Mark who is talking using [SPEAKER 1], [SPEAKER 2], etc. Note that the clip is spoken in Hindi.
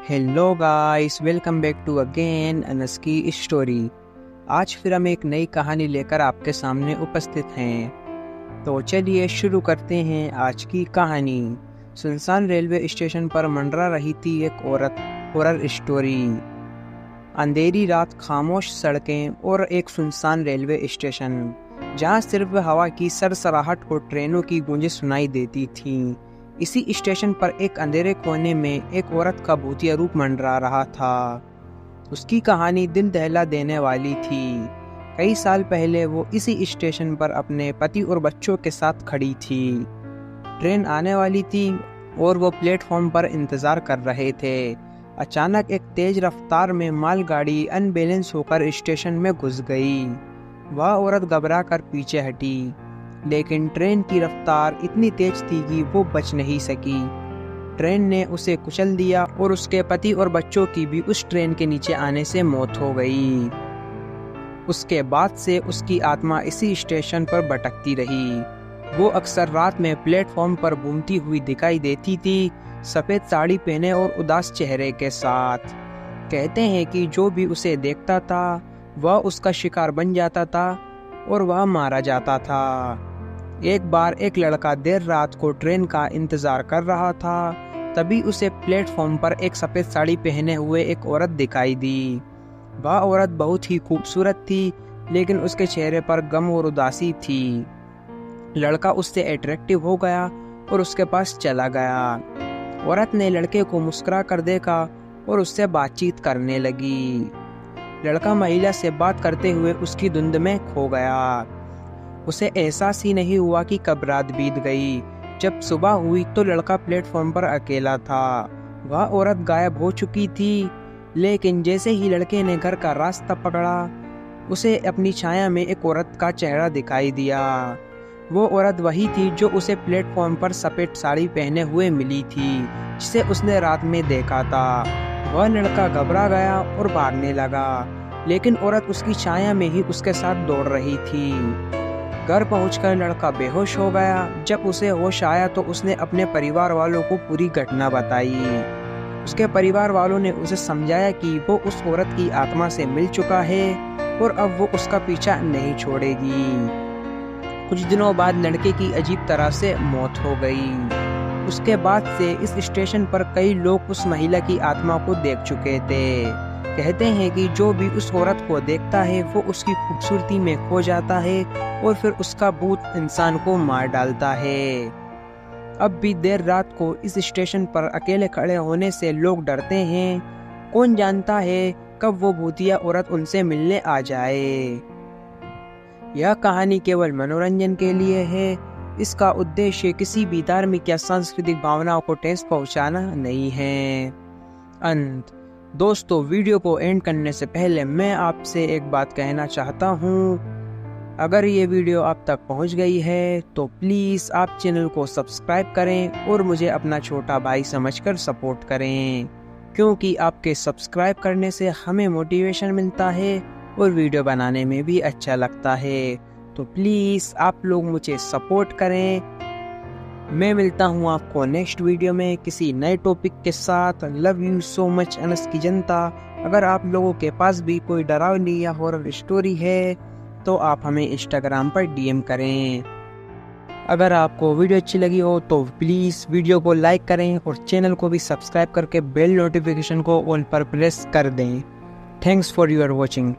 [SPEAKER 1] Hello guys, welcome back to again Anas की स्टोरी। आज फिर हम एक नई कहानी लेकर आपके सामने उपस्थित हैं। तो चलिए शुरू करते हैं आज की कहानी। सुनसान रेलवे स्टेशन पर मंडरा रही थी एक औरत। Horror story. अंधेरी रात, खामोश सड़कें और एक सुनसान रेलवे स्टेशन जहां सिर्फ हवा की सरसराहट और ट्रेनों की गूंजें सुनाई देती थीं। इसी स्टेशन पर एक अंधेरे कोने में एक औरत का भूतिया रूप मंडरा रहा था। उसकी कहानी दिल दहला देने वाली थी। कई साल पहले वो इसी स्टेशन पर अपने पति और बच्चों के साथ खड़ी थी। ट्रेन आने वाली थी और वो प्लेटफॉर्म पर इंतजार कर रहे थे। अचानक एक तेज रफ्तार में मालगाड़ी अनबैलेंस होकर स्टेशन में घुस गई। वह औरत घबरा कर पीछे हटी, लेकिन ट्रेन की रफ्तार इतनी तेज थी कि वो बच नहीं सकी। ट्रेन ने उसे कुचल दिया और उसके पति और बच्चों की भी उस ट्रेन के नीचे आने से मौत हो गई। उसके बाद से उसकी आत्मा इसी स्टेशन पर भटकती रही। वो अक्सर रात में प्लेटफॉर्म पर घूमती हुई दिखाई देती थी, सफेद साड़ी पहने और उदास चेहरे के साथ। कहते हैं कि जो भी उसे देखता था वह उसका शिकार बन जाता था और वह मारा जाता था। एक बार एक लड़का देर रात को ट्रेन का इंतजार कर रहा था। तभी उसे प्लेटफॉर्म पर एक सफेद साड़ी पहने हुए एक औरत दिखाई दी। वह औरत बहुत ही खूबसूरत थी, लेकिन उसके चेहरे पर गम और उदासी थी। लड़का उससे अट्रैक्टिव हो गया और उसके पास चला गया। औरत ने लड़के को मुस्कुरा कर देखा और उससे बातचीत करने लगी। लड़का महिला से बात करते हुए उसकी धुंध में खो गया। उसे एहसास ही नहीं हुआ कि कब रात बीत गई। जब सुबह हुई तो लड़का प्लेटफॉर्म पर अकेला था। वह औरत गायब हो चुकी थी, लेकिन जैसे ही लड़के ने घर का रास्ता पकड़ा, उसे अपनी छाया में एक औरत का चेहरा दिखाई दिया। वो औरत वही थी जो उसे प्लेटफॉर्म पर सफेद साड़ी पहने हुए मिली थी, जिसे उसने रात में देखा था। वह लड़का घबरा गया और भागने लगा, लेकिन औरत उसकी छाया में ही उसके साथ दौड़ रही थी। घर पहुंचकर लड़का बेहोश हो गया। जब उसे होश आया तो उसने अपने परिवार वालों को पूरी घटना बताई। उसके परिवार वालों ने उसे समझाया कि वो उस औरत की आत्मा से मिल चुका है और अब वो उसका पीछा नहीं छोड़ेगी। कुछ दिनों बाद लड़के की अजीब तरह से मौत हो गई। उसके बाद से इस स्टेशन पर कई लोग उस महिला की आत्मा को देख चुके थे। कहते हैं कि जो भी उस औरत को देखता है वो उसकी खूबसूरती में खो जाता है और फिर उसका भूत इंसान को मार डालता है। अब भी देर रात को इस स्टेशन पर अकेले खड़े होने से लोग डरते हैं। कौन जानता है कब वो भूतिया औरत उनसे मिलने आ जाए। यह कहानी केवल मनोरंजन के लिए है। इसका उद्देश्य किसी भी धार्मिक या सांस्कृतिक भावनाओं को ठेस पहुंचाना नहीं है। अंत दोस्तों, वीडियो को एंड करने से पहले मैं आपसे एक बात कहना चाहता हूँ। अगर ये वीडियो आप तक पहुँच गई है तो प्लीज़ आप चैनल को सब्सक्राइब करें और मुझे अपना छोटा भाई समझकर सपोर्ट करें, क्योंकि आपके सब्सक्राइब करने से हमें मोटिवेशन मिलता है और वीडियो बनाने में भी अच्छा लगता है। तो प्लीज़ आप लोग मुझे सपोर्ट करें। मैं मिलता हूँ आपको नेक्स्ट वीडियो में किसी नए टॉपिक के साथ। Love you so much Anas की जनता। अगर आप लोगों के पास भी कोई डरावनी या हॉरर स्टोरी है तो आप हमें इंस्टाग्राम पर डीएम करें। अगर आपको वीडियो अच्छी लगी हो तो प्लीज़ वीडियो को लाइक करें और चैनल को भी सब्सक्राइब करके बेल नोटिफिकेशन को ऑल पर प्रेस कर दें। Thanks for your watching.